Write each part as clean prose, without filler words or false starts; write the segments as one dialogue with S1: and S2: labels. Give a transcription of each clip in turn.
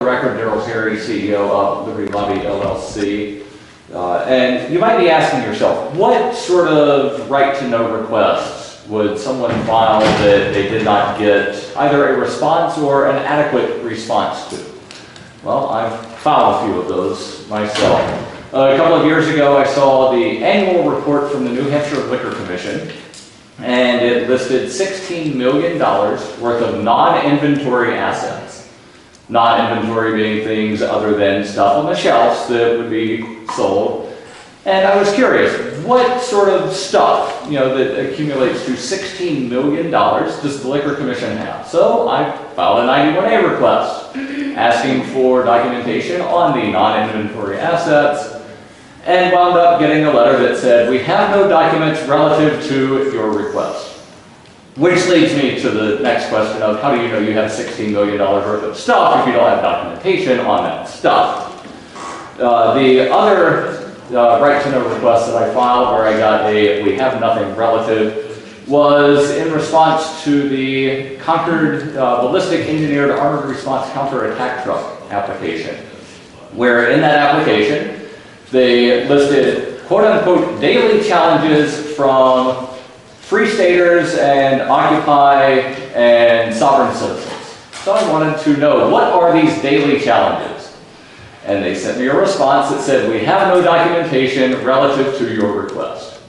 S1: Record Darryl Terry, CEO of Lobby LLC. And you might be asking yourself, what sort of right-to-know requests would someone file that they did not get either a response or an adequate response to? Well, I've filed a few of those myself. A couple of years ago, I saw the annual report from the New Hampshire Liquor Commission, and it listed $16 million worth of non-inventory assets. Non-inventory being things other than stuff on the shelves that would be sold. And I was curious, what sort of stuff, that accumulates to $16 million does the Liquor Commission have? So I filed a 91A request asking for documentation on the non-inventory assets, and wound up getting a letter that said, we have no documents relative to your request. Which leads me to the next question of how do you know you have $16 million worth of stuff if you don't have documentation on that stuff? The other right-to-know request that I filed where I got a we have nothing relative was in response to the Concord Ballistic Engineered Armored Response Counterattack Truck application, where in that application they listed quote-unquote daily challenges from Free Staters and Occupy and sovereign citizens. So I wanted to know, what are these daily challenges? And they sent me a response that said, we have no documentation relative to your request.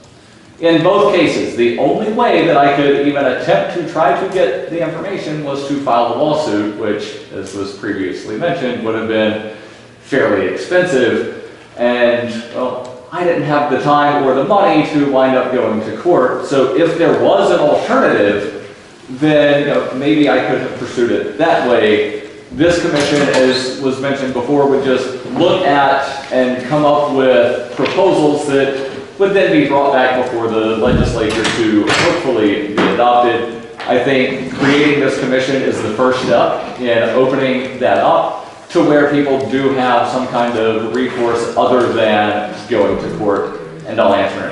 S1: In both cases, the only way that I could even attempt to try to get the information was to file a lawsuit, which, as was previously mentioned, would have been fairly expensive. And, well, I didn't have the time or the money to wind up going to court. So if there was an alternative, then maybe I could have pursued it that way. This commission, as was mentioned before, would just look at and come up with proposals that would then be brought back before the legislature to hopefully be adopted. I think creating this commission is the first step in opening that up to where people do have some kind of recourse other than going to court, and I'll answer